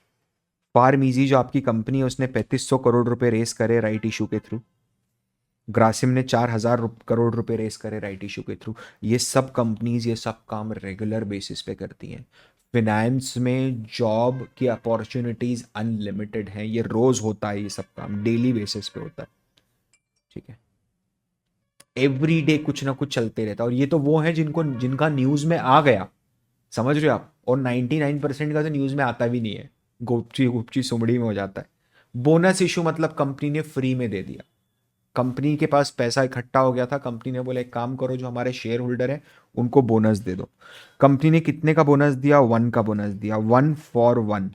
फार्म इजी जो आपकी कंपनी है उसने 3500 करोड़ रुपए रेस करे राइट इशू के थ्रू, ग्रासिम ने 4,000 करोड़ रुपए रेस करे राइट इशू के थ्रू। ये सब कंपनीज ये सब काम रेगुलर बेसिस पे करती हैं। फिनेंस में जॉब की अपॉर्चुनिटीज अनलिमिटेड हैं, ये रोज होता है, ये सब काम डेली बेसिस पे होता है, ठीक है। एवरी डे कुछ ना कुछ चलते रहता है, और ये तो वो है जिनको जिनका न्यूज में आ गया, समझ रहे हो आप, और 99% का तो न्यूज में आता भी नहीं है, गोपची गुपची सुमड़ी में हो जाता है। बोनस इशू मतलब कंपनी ने फ्री में दे दिया, कंपनी के पास पैसा इकट्ठा हो गया था, कंपनी ने बोला एक काम करो जो हमारे शेयर होल्डर हैं उनको बोनस दे दो। कंपनी ने कितने का बोनस दिया, 1 का बोनस दिया, 1 for 1,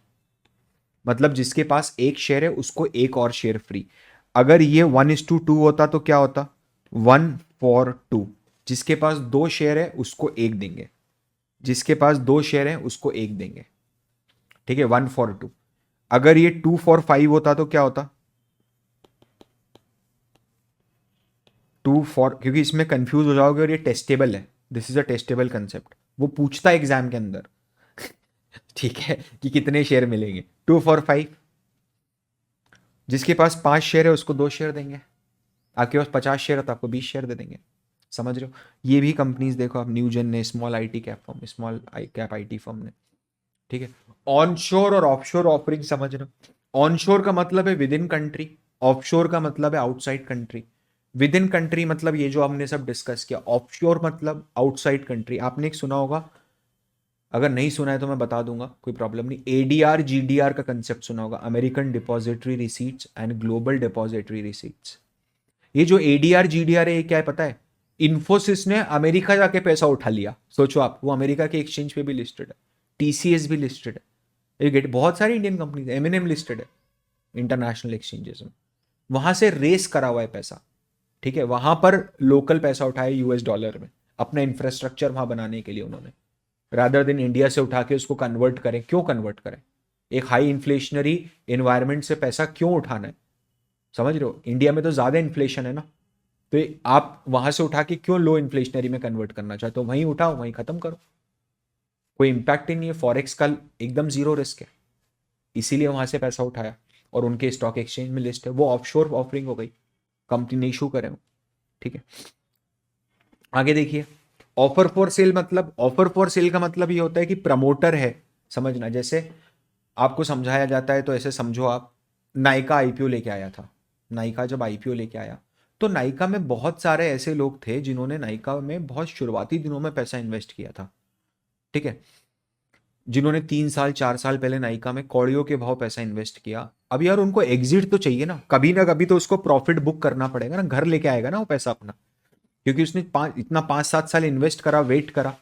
मतलब जिसके पास एक शेयर है उसको एक और शेयर फ्री। अगर ये 1:2 होता तो क्या होता, 1 for 2। जिसके पास 2 शेयर है उसको एक देंगे, जिसके पास 2 शेयर है उसको एक देंगे, ठीक है, 1 for 2। अगर ये 2 for 5 होता तो क्या होता, 2 for, क्योंकि इसमें कंफ्यूज हो जाओगे और ये टेस्टेबल है, this is a testable concept, वो पूछता है एग्जाम के अंदर ठीक है कि कितने शेयर मिलेंगे, 2 for 5। जिसके पास 5 शेयर है उसको 2 शेयर देंगे, आपके पास 50 शेयर है तो आपको 20 शेयर दे देंगे, समझ रहे हो। ये भी कंपनीज देखो आप, न्यूजेन ने, small IT cap firm, small cap IT firm ने, ठीक है। ऑनशोर और ऑफशोर ऑफरिंग समझ रहे हो, ऑनशोर का मतलब है विद इन कंट्री, ऑफशोर का मतलब है outside country. With in country मतलब ये जो हमने सब डिस्कस किया, ऑफशोर मतलब आउटसाइड कंट्री। आपने एक सुना होगा, अगर नहीं सुना है तो मैं बता दूंगा, कोई प्रॉब्लम नहीं, एडीआर जीडीआर का कंसेप्ट सुना होगा, American depository receipts and global depository receipts. ये जो एडीआर जीडीआर है ये क्या है पता है, इन्फोसिस ने अमेरिका जाके पैसा उठा लिया, सोचो आप, वो अमेरिका के एक्सचेंज पे भी लिस्टेड है, टीसीएस भी लिस्टेड है, ये गेट बहुत सारी इंडियन कंपनीज, एमएनएम लिस्टेड है इंटरनेशनल एक्सचेंजेस में, वहां से रेस करा हुआ है पैसा, ठीक है। वहां पर लोकल पैसा उठाया यूएस डॉलर में, अपना इंफ्रास्ट्रक्चर वहां बनाने के लिए उन्होंने, रादर देन इंडिया से उठा के उसको कन्वर्ट करें। क्यों कन्वर्ट करें, एक हाई इन्फ्लेशनरी एनवायरमेंट से पैसा क्यों उठाना है, समझ रहे हो, इंडिया में तो ज्यादा इन्फ्लेशन है ना, तो आप वहां से उठा के क्यों लो इन्फ्लेशनरी में कन्वर्ट करना चाहते हो, वहीं उठाओ वहीं खत्म करो, कोई इंपैक्ट ही नहीं है, फॉरेक्स का एकदम जीरो रिस्क है, इसीलिए वहां से पैसा उठाया और उनके स्टॉक एक्सचेंज में लिस्ट है, वो ऑफशोर ऑफरिंग हो गई, कंपनी ने इशू करे, ठीक है। आगे देखिए, ऑफर फॉर सेल मतलब, ऑफर फॉर सेल का मतलब ये होता है कि प्रमोटर है, समझना, जैसे आपको समझाया जाता है तो ऐसे समझो आप, नायका आईपीओ लेके आया था, नायका जब आईपीओ लेके आया तो नायका में बहुत सारे ऐसे लोग थे जिन्होंने नायका में बहुत शुरुआती दिनों में पैसा इन्वेस्ट किया था, ठीक है, जिन्होंने 3 साल 4 साल पहले नायका में कौड़ियों के भाव पैसा इन्वेस्ट किया। अब यार उनको एग्जिट तो चाहिए ना कभी तो उसको प्रॉफिट बुक करना पड़ेगा ना, घर लेके आएगा ना वो पैसा अपना, क्योंकि उसने इतना 5-7 साल इन्वेस्ट करा, वेट करा,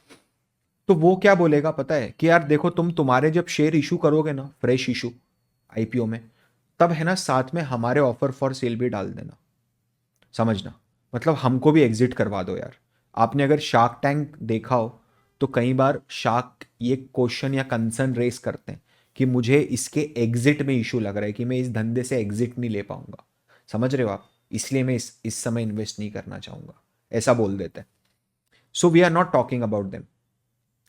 तो वो क्या बोलेगा पता है कि यार देखो तुम्हारे जब शेयर इशू करोगे ना, फ्रेश इशू आईपीओ में, तब है ना साथ में हमारे ऑफर फॉर सेल भी डाल देना, समझना, मतलब हमको भी एग्जिट करवा दो यार। आपने अगर शार्क टैंक देखा हो तो कई बार शार्क ये क्वेश्चन या कंसर्न रेस करते हैं कि मुझे इसके एग्जिट में इशू लग रहा है कि मैं इस धंधे से एग्जिट नहीं ले पाऊंगा, समझ रहे हो आप, इसलिए मैं इस समय इन्वेस्ट नहीं करना चाहूंगा, ऐसा बोल देते हैं। So we are not talking about them,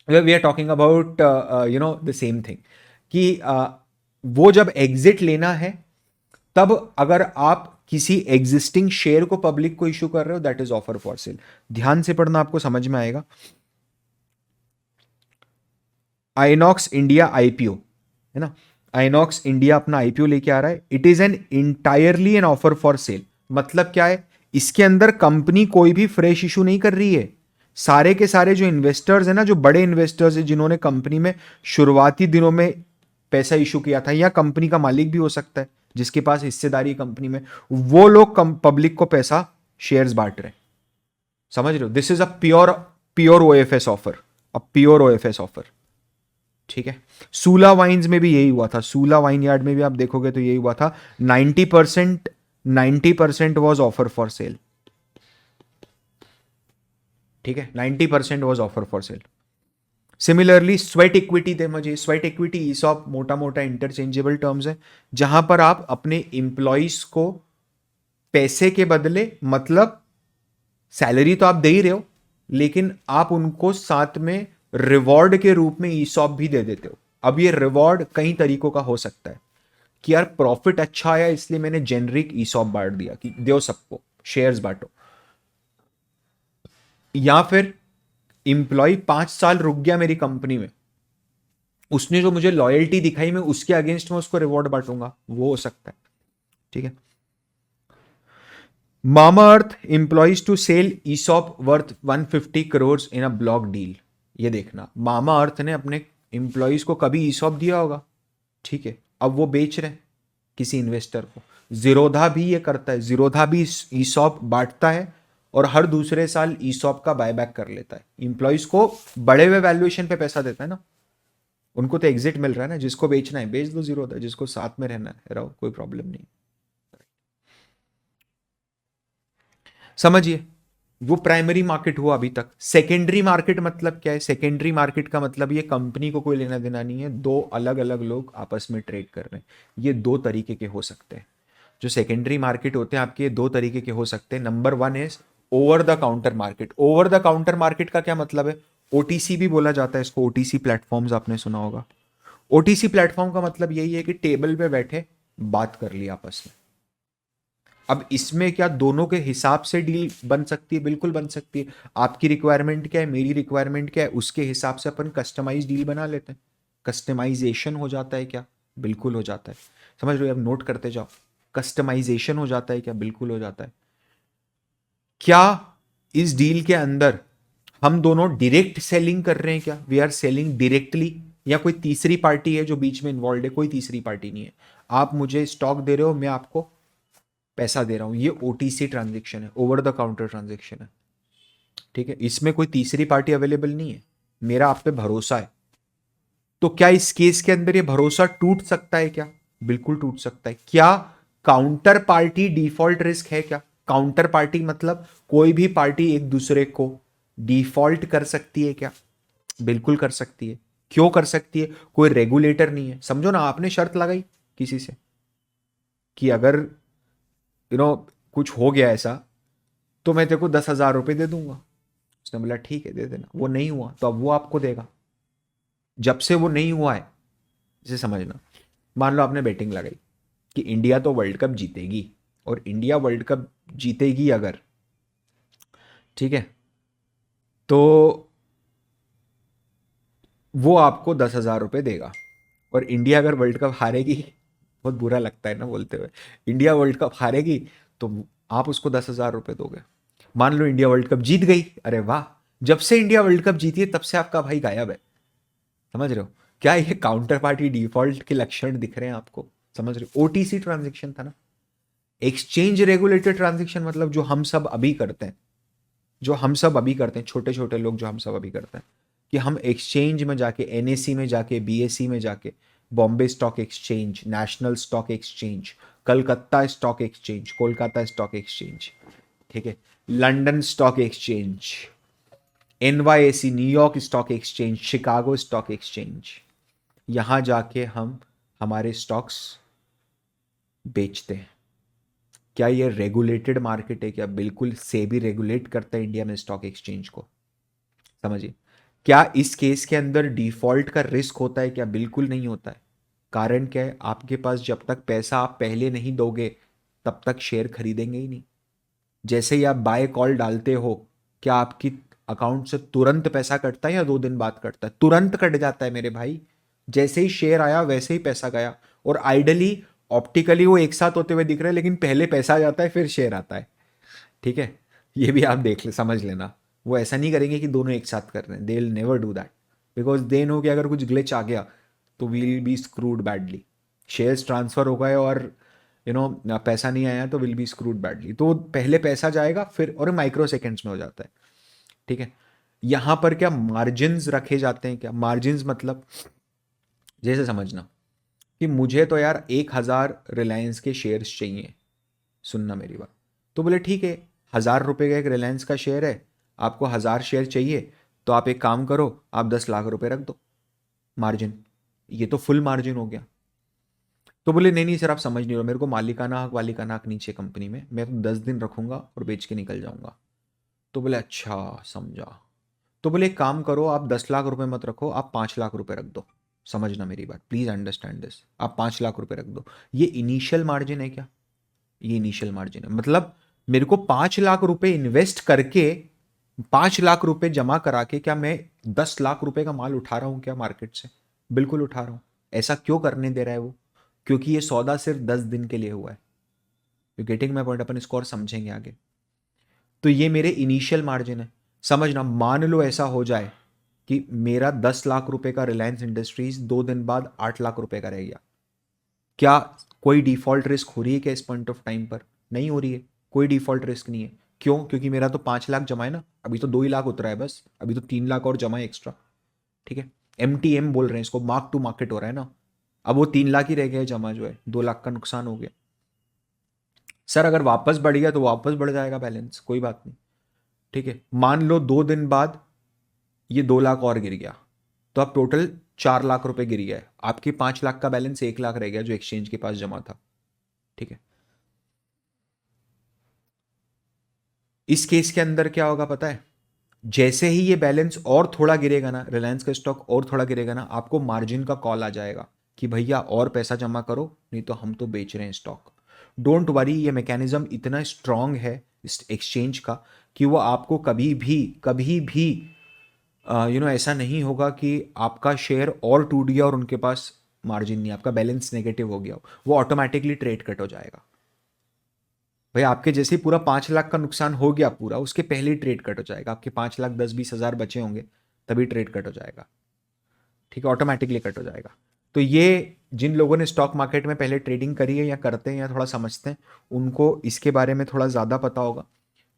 we are talking about the same thing कि वो जब एग्जिट लेना है तब अगर आप किसी एग्जिस्टिंग शेयर को पब्लिक को इशू कर रहे हो, that is offer for sale. ध्यान से पढ़ना, आपको समझ में आएगा। आइनॉक्स इंडिया आईपीओ है ना, आइनॉक्स इंडिया अपना आईपीओ लेके आ रहा है। It is an entirely an offer for sale. मतलब क्या है, इसके अंदर कंपनी कोई भी फ्रेश इशू नहीं कर रही है। सारे के सारे जो इन्वेस्टर्स हैं ना, जो बड़े इन्वेस्टर्स हैं जिन्होंने कंपनी में शुरुआती दिनों में पैसा इशू किया था, या कंपनी का मालिक भी हो सकता है जिसके पास हिस्सेदारी कंपनी में, वो लोग पब्लिक को पैसा शेयर्स बांट रहे हैं। समझ रहे हो? This is a pure pure OFS offer, a pure OFS offer. ठीक है, सूला वाइन्स में भी यही हुआ था। सूला वाइन यार्ड में भी आप देखोगे तो यही हुआ था। 90% वॉज ऑफर फॉर सेल। ठीक है, 90% was offer for sale. Similarly sweat equity थे मुझे। स्वेट इक्विटी ईसॉप मोटा मोटा इंटरचेंजेबल टर्म्स है, जहां पर आप अपने इंप्लॉइज को पैसे के बदले, मतलब सैलरी तो आप दे ही रहे हो, लेकिन आप उनको साथ में रिवॉर्ड के रूप में ईसॉप भी दे देते हो। अब ये रिवॉर्ड कई तरीकों का हो सकता है कि यार प्रॉफिट अच्छा आया इसलिए मैंने जेनरिक ईसॉप बांट दिया कि दो सबको शेयर्स बांटो, या फिर इंप्लॉय 5 साल रुक गया मेरी कंपनी में, उसने जो मुझे लॉयल्टी दिखाई, मैं उसके अगेंस्ट में उसको रिवॉर्ड बांटूंगा, वो हो सकता है। ठीक है, Mamaearth employees to sell ESOP worth 150 crore in a block deal. ये देखना, मामा अर्थ ने अपने एम्प्लॉइज को कभी ईसॉप दिया होगा, ठीक है, अब वो बेच रहे हैं किसी इन्वेस्टर को। जीरोधा भी ये करता है, जीरोधा भी ईसॉप बांटता है और हर दूसरे साल ईसॉप का बायबैक कर लेता है। इंप्लॉइज को बड़े हुए वैल्यूएशन पे पैसा देता है ना, उनको तो एग्जिट मिल रहा है ना। जिसको बेचना है बेच दो जीरोधा, जिसको साथ में रहना है रहो, कोई प्रॉब्लम नहीं। समझिए, वो प्राइमरी मार्केट हुआ अभी तक। सेकेंडरी मार्केट मतलब क्या है? सेकेंडरी मार्केट का मतलब ये कंपनी को कोई लेना देना नहीं है, दो अलग अलग लोग आपस में ट्रेड कर रहे हैं। ये दो तरीके के हो सकते हैं। जो सेकेंडरी मार्केट होते हैं आपके, दो तरीके के हो सकते हैं। Number one is over the counter market. Over the counter market का क्या मतलब है? ओटीसी भी बोला जाता है इसको, ओटीसी प्लेटफॉर्म्स आपने सुना होगा। ओटीसी प्लेटफॉर्म का मतलब यही है कि टेबल पे बैठे बात कर ली आपस में। अब इसमें क्या दोनों के हिसाब से डील बन सकती है? बिल्कुल बन सकती है। आपकी रिक्वायरमेंट क्या है, मेरी रिक्वायरमेंट क्या है, उसके हिसाब से अपन कस्टमाइज डील बना लेते हैं। कस्टमाइजेशन हो जाता है क्या? बिल्कुल हो जाता है। समझ रहे हो? अब नोट करते जाओ। कस्टमाइजेशन हो जाता है क्या? बिल्कुल हो जाता है। क्या इस डील के अंदर हम दोनों डायरेक्ट सेलिंग कर रहे हैं क्या? वी आर सेलिंग डायरेक्टली, या कोई तीसरी पार्टी है जो बीच में इन्वॉल्व है? कोई तीसरी पार्टी नहीं है। आप मुझे स्टॉक दे रहे हो, मैं आपको पैसा दे रहा हूं। ये ओटीसी ट्रांजेक्शन है, ओवर द काउंटर ट्रांजेक्शन है। ठीक है, इसमें कोई तीसरी पार्टी अवेलेबल नहीं है, मेरा आप पे भरोसा है। तो क्या इस केस के अंदर ये भरोसा टूट सकता है क्या? बिल्कुल टूट सकता है। क्या काउंटर पार्टी डिफॉल्ट रिस्क है क्या? काउंटर पार्टी मतलब कोई भी पार्टी एक दूसरे को डिफॉल्ट कर सकती है क्या? बिल्कुल कर सकती है। क्यों कर सकती है? कोई रेगुलेटर नहीं है। समझो ना, आपने शर्त लगाई किसी से कि अगर कुछ हो गया ऐसा, तो मैं तेरे को 10,000 रुपये दे दूंगा। उसने बोला ठीक है दे देना। वो नहीं हुआ तो अब वो आपको देगा। जब से वो नहीं हुआ है, इसे समझना। मान लो आपने बेटिंग लगाई कि इंडिया तो वर्ल्ड कप जीतेगी, और इंडिया वर्ल्ड कप जीतेगी अगर, ठीक है, तो वो आपको 10,000 रुपये देगा। और इंडिया अगर वर्ल्ड कप हारेगी, बहुत बुरा लगता है ना बोलते हुए, इंडिया वर्ल्ड कप हारेगी तो आप उसको 10,000 रुपये दोगे। मान लो इंडिया वर्ल्ड कप जीत गई, अरे वाह, जब से इंडिया वर्ल्ड कप जीती है तब से आपका भाई गायब है। समझ रहे हो? क्या ये काउंटर पार्टी डिफॉल्ट के लक्षण दिख रहे हैं आपको? समझ रहे हो? ओटीसी ट्रांजेक्शन था ना। एक्सचेंज रेगुलेटेड ट्रांजेक्शन मतलब जो हम सब अभी करते हैं, जो हम सब अभी करते हैं, छोटे छोटे लोग, जो हम सब अभी करते हैं कि हम एक्सचेंज में जाके, एनएसी में जाके, बीएसई में जाके, Bombay stock exchange, national stock exchange, Calcutta stock exchange, Kolkata stock exchange, ठीक है, London stock exchange, NYSE New York stock exchange, Chicago stock exchange, यहां जाके हम हमारे स्टॉक्स बेचते हैं। क्या ये रेगुलेटेड मार्केट है क्या? बिल्कुल, सेबी रेगुलेट करता है इंडिया में स्टॉक एक्सचेंज को। समझिए, क्या इस केस के अंदर डिफॉल्ट का रिस्क होता है क्या? बिल्कुल नहीं होता है। कारण क्या है, आपके पास जब तक पैसा आप पहले नहीं दोगे तब तक शेयर खरीदेंगे ही नहीं। जैसे ही आप बाय कॉल डालते हो, क्या आपकी अकाउंट से तुरंत पैसा कटता है या 2 दिन बाद कटता है? तुरंत कट जाता है मेरे भाई। जैसे ही शेयर आया वैसे ही पैसा गया। और आइडली ऑप्टिकली वो एक साथ होते हुए दिख रहे हैं, लेकिन पहले पैसा आ जाता है फिर शेयर आता है। ठीक है, ये भी आप देख ले, समझ लेना। वो ऐसा नहीं करेंगे कि दोनों एक साथ कर रहे हैं, they will never do that, because they know कि अगर कुछ ग्लिच आ गया तो will be screwed badly. Shares transfer हो गए और पैसा नहीं आया तो विल बी स्क्रूड बैडली। तो पहले पैसा जाएगा फिर, और माइक्रो सेकेंड्स में हो जाता है। ठीक है, यहां पर क्या मार्जिन रखे जाते हैं? क्या मार्जिन मतलब, जैसे समझना कि मुझे तो यार 1,000 रिलायंस के शेयर्स चाहिए, सुनना मेरी बात। तो बोले ठीक है, 1,000 रुपये का एक रिलायंस का शेयर है, आपको 1,000 शेयर चाहिए, तो आप एक काम करो, आप 10 लाख रुपए रख दो मार्जिन। ये तो फुल मार्जिन हो गया। तो बोले नहीं नहीं सर, आप समझ नहीं रहे, मेरे को मालिकाना हक वालिकाना हक नीचे कंपनी में, मैं तो 10 दिन रखूंगा और बेच के निकल जाऊंगा। तो बोले अच्छा, समझा। तो बोले एक काम करो, आप 10 लाख रुपए मत रखो, आप 5 लाख रुपए रख दो। समझना मेरी बात, प्लीज अंडरस्टैंड दिस। आप 5 लाख रुपए रख दो। ये इनिशियल मार्जिन है क्या? ये इनिशियल मार्जिन है, मतलब मेरे को 5 लाख रुपए इन्वेस्ट करके, 5 लाख रुपए जमा करा के, क्या मैं 10 लाख रुपए का माल उठा रहा हूं क्या मार्केट से? बिल्कुल उठा रहा हूं। ऐसा क्यों करने दे रहा है वो? क्योंकि ये सौदा सिर्फ 10 दिन के लिए हुआ है। You getting my point? अपन इसको और समझेंगे आगे। तो ये मेरे इनिशियल मार्जिन है। समझना, मान लो ऐसा हो जाए कि मेरा 10 लाख रुपए का रिलायंस इंडस्ट्रीज 2 दिन बाद 8 लाख रुपए का रह गया, क्या कोई डिफॉल्ट रिस्क हो रही है क्या इस पॉइंट ऑफ टाइम पर? नहीं हो रही है, कोई डिफॉल्ट रिस्क नहीं है। क्यों? क्योंकि मेरा तो 5 लाख जमा है ना, अभी तो 2 ही लाख उतरा है बस, अभी तो 3 लाख और जमा है एक्स्ट्रा। ठीक है, MTM बोल रहे हैं इसको, मार्क टू मार्केट हो रहा है ना। अब वो 3 लाख ही रह गया है जमा, जो है 2 लाख का नुकसान हो गया। सर अगर वापस बढ़ गया तो वापस बढ़ जाएगा बैलेंस, कोई बात नहीं। ठीक है, मान लो 2 दिन बाद ये 2 लाख और गिर गया, तो अब टोटल 4 लाख रुपए गिर गया है, आपके 5 लाख का बैलेंस 1 लाख रह गया जो एक्सचेंज के पास जमा था। ठीक है, इस केस के अंदर क्या होगा पता है? जैसे ही ये बैलेंस और थोड़ा गिरेगा ना, रिलायंस का स्टॉक और थोड़ा गिरेगा ना, आपको मार्जिन का कॉल आ जाएगा कि भैया और पैसा जमा करो, नहीं तो हम तो बेच रहे हैं स्टॉक। डोंट वरी, ये मैकेनिज्म इतना स्ट्रांग है इस एक्सचेंज का कि वो आपको कभी भी ऐसा नहीं होगा कि आपका शेयर और टूट गया और उनके पास मार्जिन नहीं, आपका बैलेंस नेगेटिव हो गया, वो ऑटोमेटिकली ट्रेड कट हो जाएगा। भाई आपके जैसे ही पूरा 5 लाख का नुकसान हो गया पूरा, उसके पहले ही ट्रेड कट हो जाएगा, आपके 5 लाख 10-20 हज़ार बचे होंगे, तभी ट्रेड कट हो जाएगा। ठीक है, ऑटोमेटिकली कट हो जाएगा। तो ये जिन लोगों ने स्टॉक मार्केट में पहले ट्रेडिंग करी है या करते हैं या थोड़ा समझते हैं, उनको इसके बारे में थोड़ा ज़्यादा पता होगा।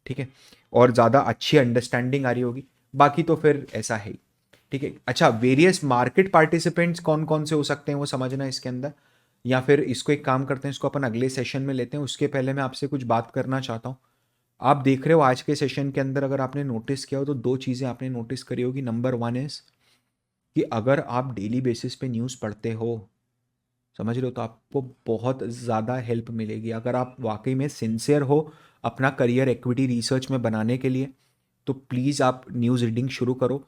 ठीक है, और ज़्यादा अच्छी अंडरस्टैंडिंग आ रही होगी। बाकी तो फिर ऐसा है ही। ठीक है, अच्छा, वेरियस मार्केट पार्टिसिपेंट्स कौन कौन से हो सकते हैं वो समझना है इसके अंदर, या फिर इसको एक काम करते हैं, इसको अपन अगले सेशन में लेते हैं। उसके पहले मैं आपसे कुछ बात करना चाहता हूँ। आप देख रहे हो आज के सेशन के अंदर, अगर आपने नोटिस किया हो तो 2 चीज़ें आपने नोटिस करी होगी। नंबर 1 इज कि अगर आप डेली बेसिस पे न्यूज़ पढ़ते हो, समझ रहे हो, तो आपको बहुत ज़्यादा हेल्प मिलेगी। अगर आप वाकई में सिंसियर हो अपना करियर इक्विटी रिसर्च में बनाने के लिए, तो प्लीज़ आप न्यूज़ रीडिंग शुरू करो।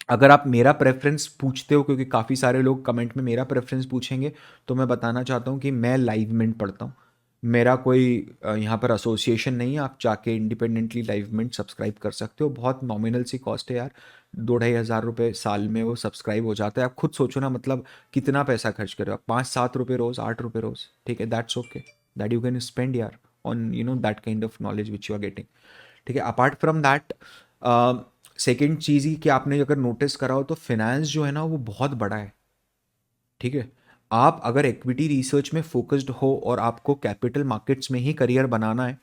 अगर आप मेरा प्रेफरेंस पूछते हो, क्योंकि काफ़ी सारे लोग कमेंट में मेरा प्रेफरेंस पूछेंगे, तो मैं बताना चाहता हूँ कि मैं लाइव मिंट पढ़ता हूँ। मेरा कोई यहाँ पर एसोसिएशन नहीं है, आप जाके इंडिपेंडेंटली लाइव मिंट सब्सक्राइब कर सकते हो। बहुत नॉमिनल सी कॉस्ट है यार, 2-2.5 हज़ार रुपये साल में वो सब्सक्राइब हो जाता है। आप खुद सोचो ना, मतलब कितना पैसा खर्च कर रहे हो आप, 5-7 रुपये रोज़, 8 रुपये रोज़। ठीक है, that's okay, that you can spend यार on that kind of knowledge which you are getting. ठीक है, अपार्ट फ्रॉम दैट, सेकेंड चीज़ ही कि आपने अगर नोटिस करा हो तो फिनेंस जो है ना वो बहुत बड़ा है। ठीक है, आप अगर इक्विटी रिसर्च में फोकस्ड हो और आपको कैपिटल मार्केट्स में ही करियर बनाना है,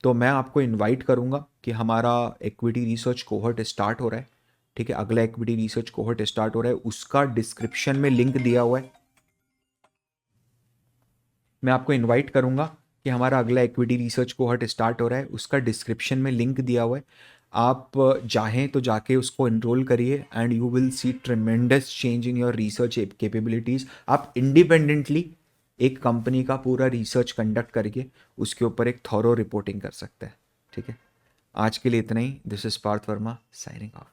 तो मैं आपको इनवाइट करूंगा कि हमारा इक्विटी रिसर्च कोहर्ट स्टार्ट हो रहा है। ठीक है, अगला इक्विटी रिसर्च कोहर्ट स्टार्ट हो रहा है, उसका डिस्क्रिप्शन में लिंक दिया हुआ है। मैं आपको इनवाइट करूंगा कि हमारा अगला इक्विटी रिसर्च कोहर्ट स्टार्ट हो रहा है, उसका डिस्क्रिप्शन में लिंक दिया हुआ है। आप चाहें तो जाके उसको इनरोल करिए and you will see tremendous change in your research capabilities. आप इंडिपेंडेंटली एक कंपनी का पूरा रिसर्च कंडक्ट करके उसके ऊपर एक थॉरो रिपोर्टिंग कर सकते हैं। ठीक है, आज के लिए इतना ही। This is Parth Verma signing of.